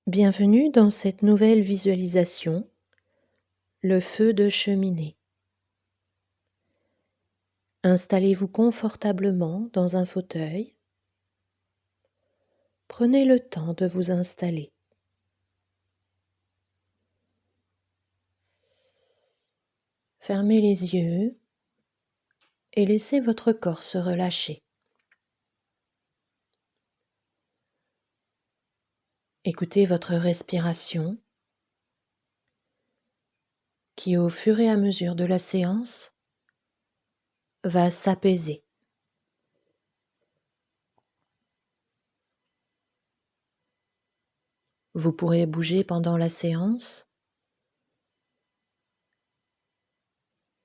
Bienvenue dans cette nouvelle visualisation, le feu de cheminée. Installez-vous confortablement dans un fauteuil. Prenez le temps de vous installer. Fermez les yeux et laissez votre corps se relâcher. Écoutez votre respiration qui, au fur et à mesure de la séance, va s'apaiser. Vous pourrez bouger pendant la séance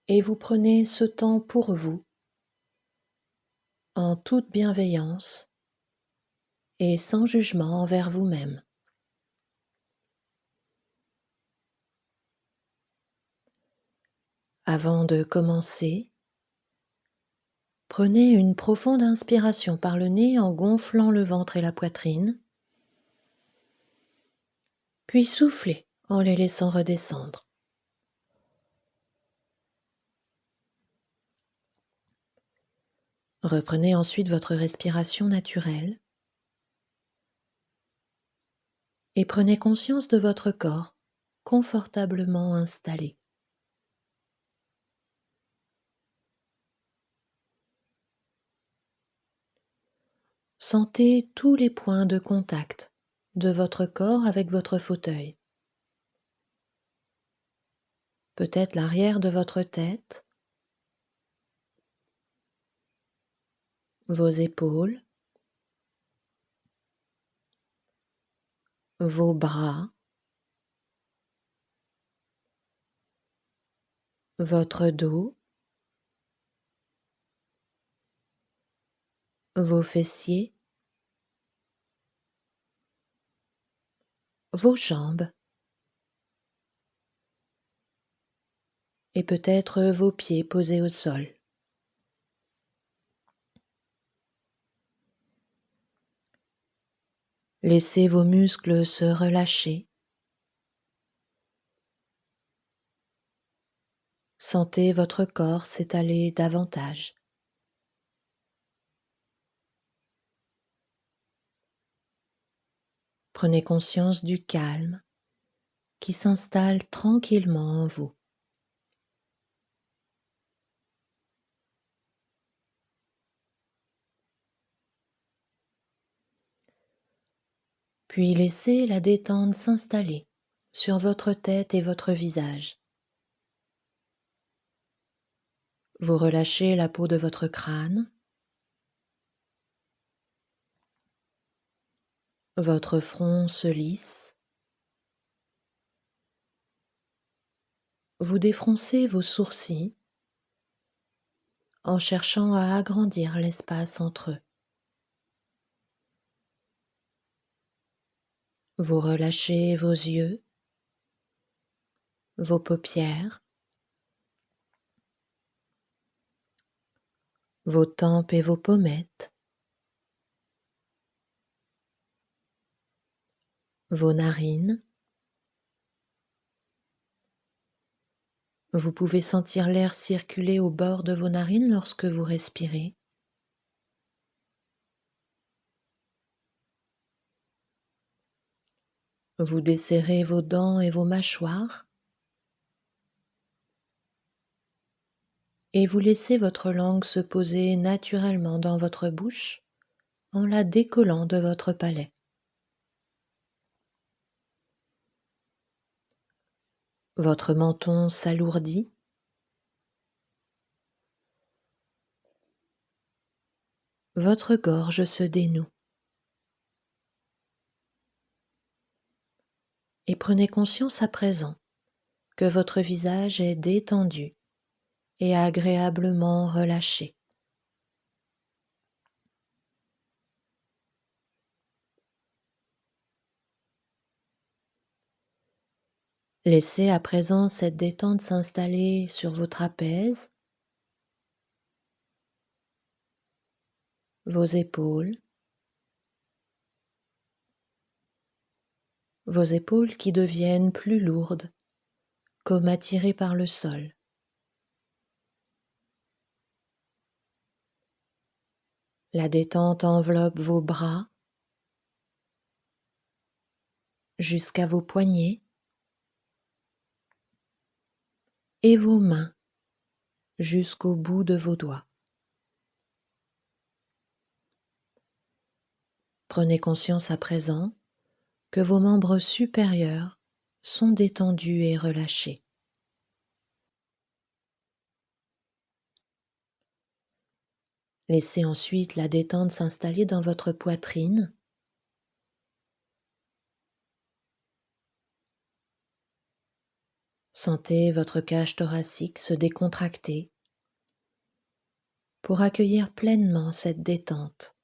et vous prenez ce temps pour vous en toute bienveillance et sans jugement envers vous-même. Avant de commencer, prenez une profonde inspiration par le nez en gonflant le ventre et la poitrine, puis soufflez en les laissant redescendre. Reprenez ensuite votre respiration naturelle et prenez conscience de votre corps confortablement installé. Sentez tous les points de contact de votre corps avec votre fauteuil. Peut-être l'arrière de votre tête, vos épaules, vos bras, votre dos, vos fessiers, vos jambes et peut-être vos pieds posés au sol. Laissez vos muscles se relâcher. Sentez votre corps s'étaler davantage. Prenez conscience du calme qui s'installe tranquillement en vous. Puis laissez la détente s'installer sur votre tête et votre visage. Vous relâchez la peau de votre crâne, votre front se lisse. Vous défroncez vos sourcils en cherchant à agrandir l'espace entre eux. Vous relâchez vos yeux, vos paupières, vos tempes et vos pommettes, vos narines. Vous pouvez sentir l'air circuler au bord de vos narines lorsque vous respirez. Vous desserrez vos dents et vos mâchoires et vous laissez votre langue se poser naturellement dans votre bouche en la décollant de votre palais. Votre menton s'alourdit. Votre gorge se dénoue. Et prenez conscience à présent que votre visage est détendu et agréablement relâché. Laissez à présent cette détente s'installer sur vos trapèzes, vos épaules, vos épaules qui deviennent plus lourdes, comme attirées par le sol. La détente enveloppe vos bras jusqu'à vos poignets et vos mains jusqu'au bout de vos doigts. Prenez conscience à présent que vos membres supérieurs sont détendus et relâchés. Laissez ensuite la détente s'installer dans votre poitrine. Sentez votre cage thoracique se décontracter pour accueillir pleinement cette détente.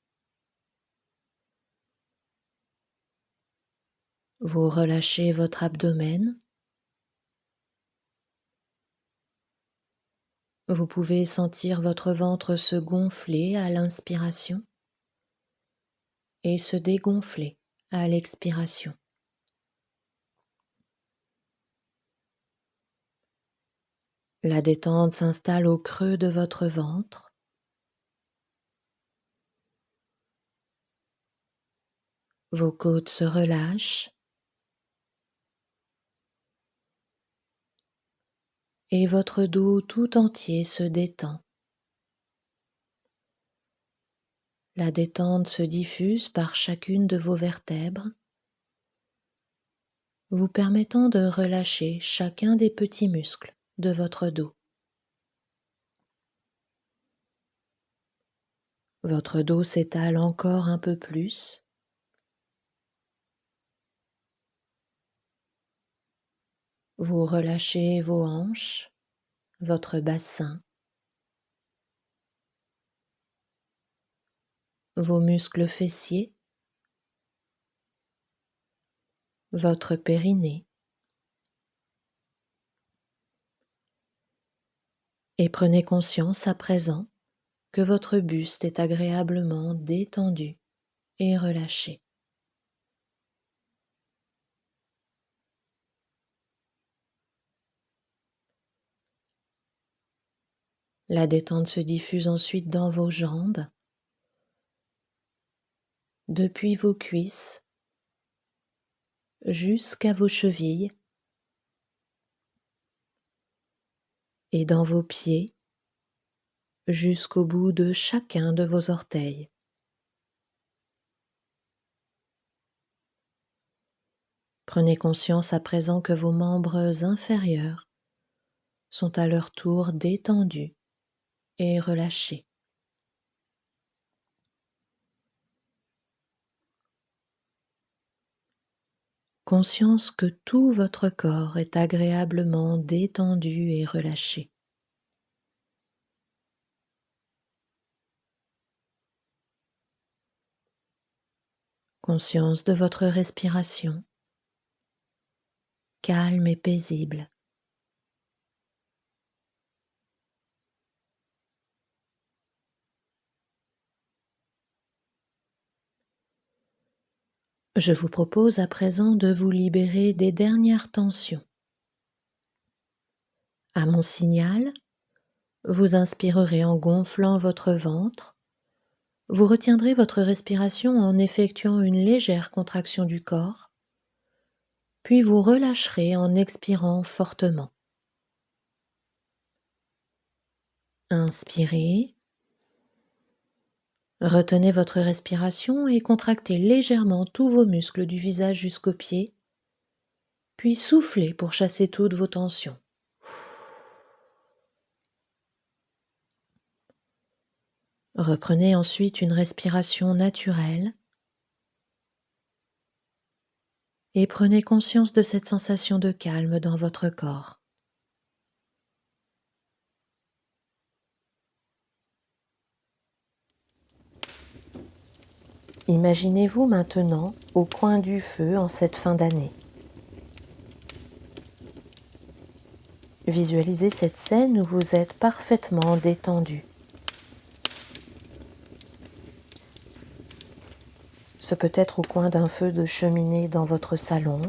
Vous relâchez votre abdomen. Vous pouvez sentir votre ventre se gonfler à l'inspiration et se dégonfler à l'expiration. La détente s'installe au creux de votre ventre. Vos côtes se relâchent et votre dos tout entier se détend. La détente se diffuse par chacune de vos vertèbres, vous permettant de relâcher chacun des petits muscles de votre dos. Votre dos s'étale encore un peu plus. Vous relâchez vos hanches, votre bassin, vos muscles fessiers, votre périnée. Et prenez conscience à présent que votre buste est agréablement détendu et relâché. La détente se diffuse ensuite dans vos jambes, depuis vos cuisses jusqu'à vos chevilles et dans vos pieds jusqu'au bout de chacun de vos orteils. Prenez conscience à présent que vos membres inférieurs sont à leur tour détendus et relâchés. Conscience que tout votre corps est agréablement détendu et relâché. Conscience de votre respiration, calme et paisible. Je vous propose à présent de vous libérer des dernières tensions. À mon signal, vous inspirerez en gonflant votre ventre. Vous retiendrez votre respiration en effectuant une légère contraction du corps, puis vous relâcherez en expirant fortement. Inspirez, retenez votre respiration et contractez légèrement tous vos muscles du visage jusqu'aux pieds, puis soufflez pour chasser toutes vos tensions. Reprenez ensuite une respiration naturelle et prenez conscience de cette sensation de calme dans votre corps. Imaginez-vous maintenant au coin du feu en cette fin d'année. Visualisez cette scène où vous êtes parfaitement détendu. Ce peut être au coin d'un feu de cheminée dans votre salon,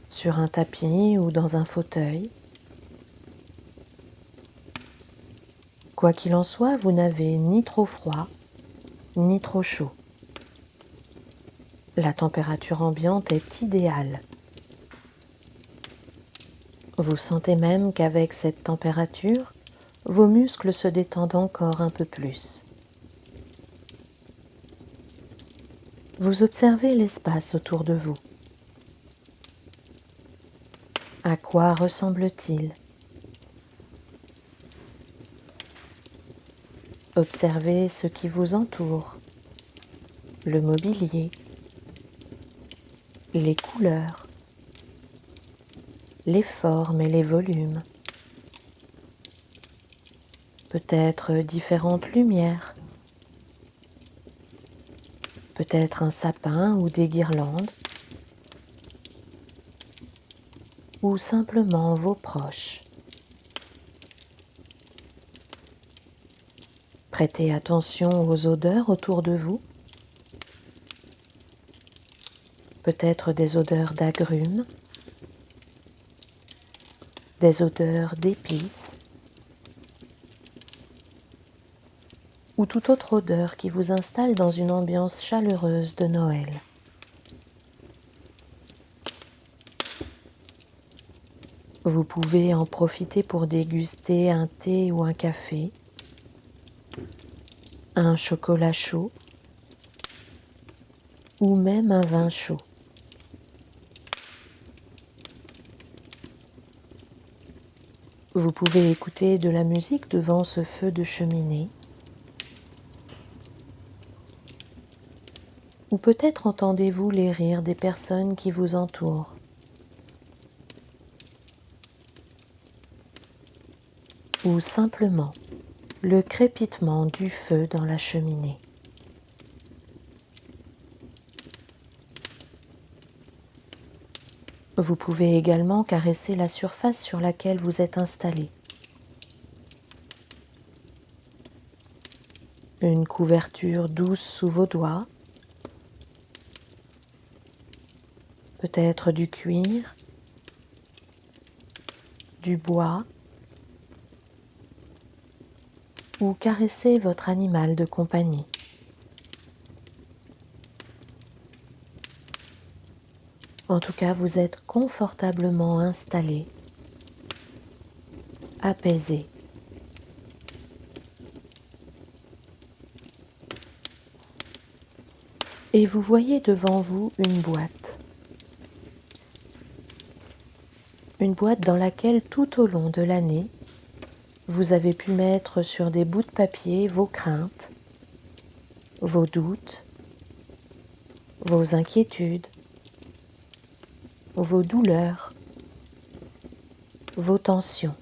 sur un tapis ou dans un fauteuil. Quoi qu'il en soit, vous n'avez ni trop froid, ni trop chaud. La température ambiante est idéale. Vous sentez même qu'avec cette température, vos muscles se détendent encore un peu plus. Vous observez l'espace autour de vous. À quoi ressemble-t-il? Observez ce qui vous entoure, le mobilier, les couleurs, les formes et les volumes, peut-être différentes lumières, peut-être un sapin ou des guirlandes, ou simplement vos proches. Prêtez attention aux odeurs autour de vous, peut-être des odeurs d'agrumes, des odeurs d'épices, ou toute autre odeur qui vous installe dans une ambiance chaleureuse de Noël. Vous pouvez en profiter pour déguster un thé ou un café, un chocolat chaud ou même un vin chaud. Vous pouvez écouter de la musique devant ce feu de cheminée, ou peut-être entendez-vous les rires des personnes qui vous entourent. Ou simplement le crépitement du feu dans la cheminée. Vous pouvez également caresser la surface sur laquelle vous êtes installé. Une couverture douce sous vos doigts, peut-être du cuir, du bois, ou caresser votre animal de compagnie. En tout cas, vous êtes confortablement installé, apaisé. Et vous voyez devant vous une boîte. Une boîte dans laquelle tout au long de l'année, vous avez pu mettre sur des bouts de papier vos craintes, vos doutes, vos inquiétudes, vos douleurs, vos tensions.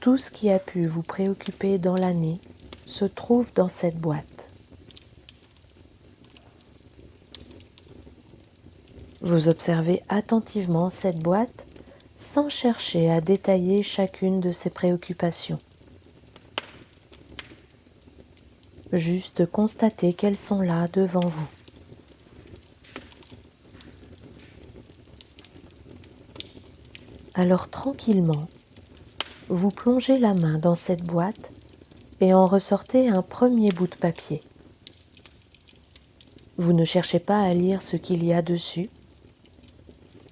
Tout ce qui a pu vous préoccuper dans l'année se trouve dans cette boîte. Vous observez attentivement cette boîte sans chercher à détailler chacune de ces préoccupations. Juste constatez qu'elles sont là devant vous. Alors tranquillement, vous plongez la main dans cette boîte et en ressortez un premier bout de papier. Vous ne cherchez pas à lire ce qu'il y a dessus,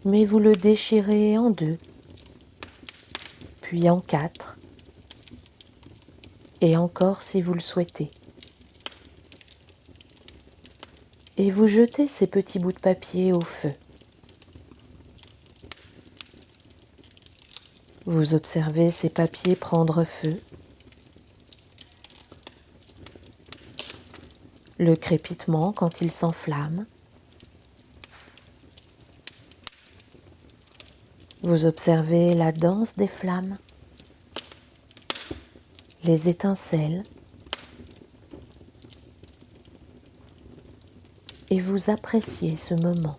mais vous le déchirez en deux, puis en quatre, et encore si vous le souhaitez. Et vous jetez ces petits bouts de papier au feu. Vous observez ces papiers prendre feu, le crépitement quand ils s'enflamment. Vous observez la danse des flammes, les étincelles, et vous appréciez ce moment.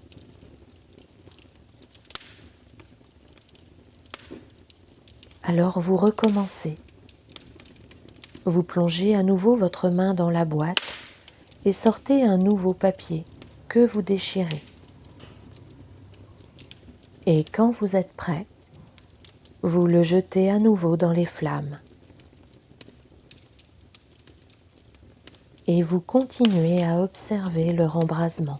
Alors vous recommencez. Vous plongez à nouveau votre main dans la boîte et sortez un nouveau papier que vous déchirez. Et quand vous êtes prêt, vous le jetez à nouveau dans les flammes. Et vous continuez à observer leur embrasement.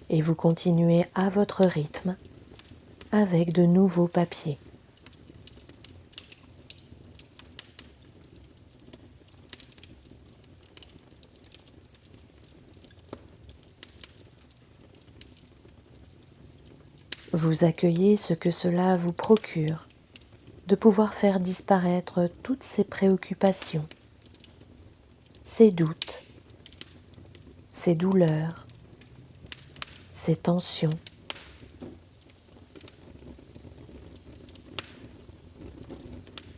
Et vous continuez à votre rythme avec de nouveaux papiers. Vous accueillez ce que cela vous procure, de pouvoir faire disparaître toutes ces préoccupations, ces doutes, ces douleurs, ces tensions.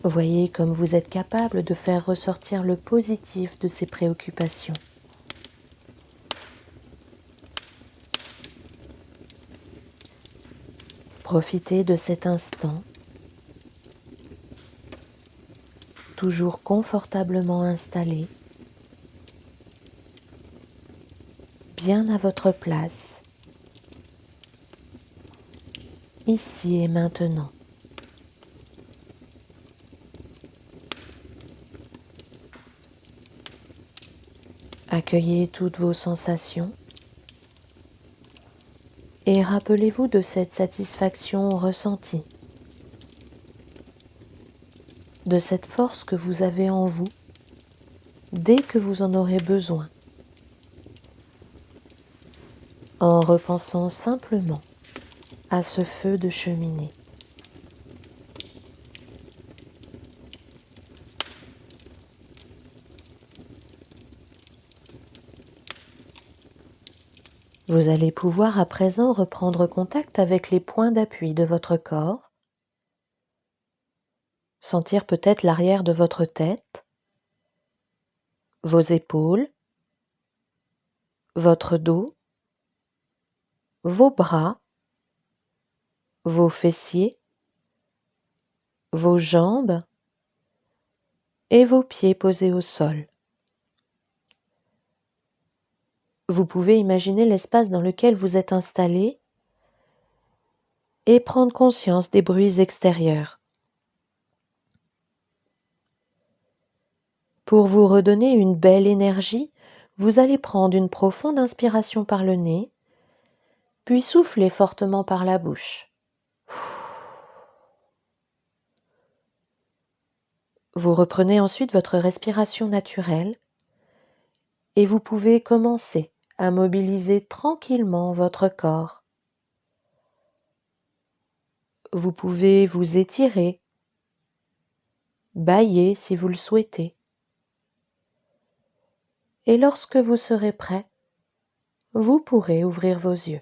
Voyez comme vous êtes capable de faire ressortir le positif de ces préoccupations. Profitez de cet instant, toujours confortablement installé, bien à votre place, ici et maintenant. Accueillez toutes vos sensations et rappelez-vous de cette satisfaction ressentie, de cette force que vous avez en vous dès que vous en aurez besoin, en repensant simplement à ce feu de cheminée. Vous allez pouvoir à présent reprendre contact avec les points d'appui de votre corps, sentir peut-être l'arrière de votre tête, vos épaules, votre dos, vos bras, vos fessiers, vos jambes et vos pieds posés au sol. Vous pouvez imaginer l'espace dans lequel vous êtes installé et prendre conscience des bruits extérieurs. Pour vous redonner une belle énergie, vous allez prendre une profonde inspiration par le nez, puis souffler fortement par la bouche. Vous reprenez ensuite votre respiration naturelle et vous pouvez commencer à mobiliser tranquillement votre corps. Vous pouvez vous étirer, bâiller si vous le souhaitez. Et lorsque vous serez prêt, vous pourrez ouvrir vos yeux.